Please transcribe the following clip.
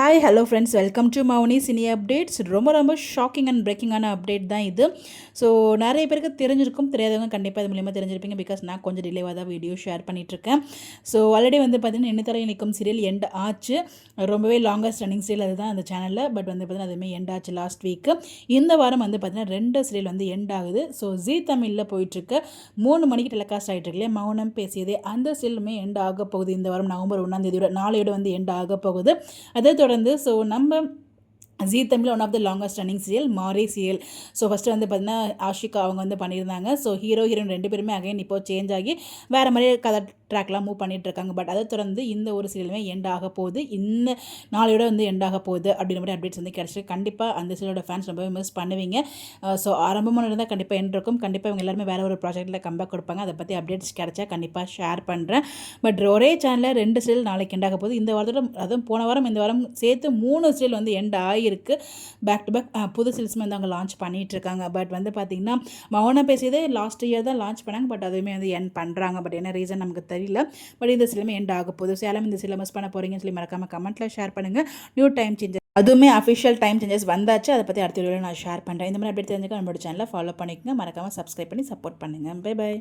Hi hello friends, welcome to Mouni cine updates. ரொம்ப shocking and பிரேக்கிங்கான update தான் இது. ஸோ நிறைய பேருக்கு தெரிஞ்சிருக்கும், தெரியாதவங்க கண்டிப்பாக இது மூலியமாக தெரிஞ்சிருப்பீங்க. பிகாஸ் நான் கொஞ்சம் டிலேவாக தான் வீடியோ ஷேர் பண்ணிகிட்ருக்கேன். ஸோ ஆல்ரெடி வந்து பார்த்தீங்கன்னா எண்ணித்தலை நிற்கும் சீரியல் எண்ட் ஆச்சு. ரொம்பவே லாங்கஸ்ட் ரன்னிங் சீரியல் அதுதான் அந்த சேனலில். பட் வந்து பார்த்தீங்கன்னா அதுவுமே எண்ட் ஆச்சு லாஸ்ட் வீக்கு. இந்த வாரம் வந்து பார்த்தீங்கன்னா 2 சீரியல் வந்து எண்ட் ஆகுது. ஸோ ஜீ தமிழில் போயிட்டுருக்கு 3 மணிக்கு டெலிகாஸ்ட் ஆகிட்டு இருக்கு இல்லையா, மௌனம் பேசியதே, அந்த சீரியலுமே எண்ட் ஆக போகுது. இந்த வாரம் நவம்பர் 1 நாளையோட வந்து எண்ட் ஆக போகுது. அதை தொடர்ந்து ஸோ நம்ம Zee Tamil one of the longest running serial மாரி சீரியல். ஸோ ஃபஸ்ட்டு வந்து பார்த்தீங்கன்னா ஆஷிகா அவங்க வந்து பண்ணியிருந்தாங்க. ஸோ ஹீரோயின் 2 பேருமே அகைன் இப்போ சேஞ்ச் ஆகி வேறு மாதிரி கதை ட்ராக்லாம் மூவ் பண்ணிகிட்ருக்காங்க. பட் அதை தொடர்ந்து இந்த ஒரு சீரியலுமே எண்ட் ஆக போகுது. நாளையோட வந்து எண்ட் ஆக போகுது அப்படின்ற மாதிரி அப்டேட்ஸ் வந்து கிடச்சி. கண்டிப்பாக அந்த சீரியலோட ஃபேன்ஸ் ரொம்பவே மிஸ் பண்ணுவீங்க. ஸோ ஆரம்பமாக இருந்தால் கண்டிப்பாக எண்ட் இருக்கும். கண்டிப்பாக இவங்க எல்லாருமே வேறு ஒரு ப்ராஜெக்ட்டில் கம்பேக் கொடுப்பாங்க. அதை பற்றி அப்டேட்ஸ் கிடச்சா கண்டிப்பாக ஷேர் பண்ணுறேன். பட் ஒரே சேனலில் 2 சீரியல் நாளைக்கு எண்ட் ஆக போகுது. இந்த வாரத்தோட அதுவும் போன வாரம் இந்த வாரம் சேர்த்து 3 சீரியல் வந்து எண்ட் ஆகிருக்கு. பேக் டு பேக் புது சீரியல்ஸுமே வந்து அவங்க லான்ச் பண்ணிகிட்ருக்காங்க. பட் வந்து பார்த்திங்கன்னா மௌனம் பேசியதே லாஸ்ட் இயர் தான் லான்ச் பண்ணாங்க. பட் அதுவுமே வந்து எண்ட் பண்ணுறாங்க. பட் என்ன ரீசன் நமக்கு தெரியல. பட் இந்த சீரியலுமே எண்ட் ஆக போகுது. சேலம் இந்த சீரியல் மிஸ் பண்ண போகிறீங்கன்னு சொல்லி மறக்காமல் கமெண்ட்டில் ஷேர் பண்ணுங்கள். நியூ டைம் சேஞ்சஸ் அதுவுமே அஃபிஷியல் டைம் சேஞ்சஸ் வந்தாச்சு. அதை பற்றி அடுத்த வீடியோவில் நான் ஷேர் பண்ணுறேன். இந்த மாதிரி அப்டேட் தெரிஞ்சுக்க நம்மளோட சேனலை ஃபாலோ பண்ணிக்கோங்க. மறக்காமல் சப்ஸ்கிரைப் பண்ணி சப்போர்ட் பண்ணுங்கள். Bye by.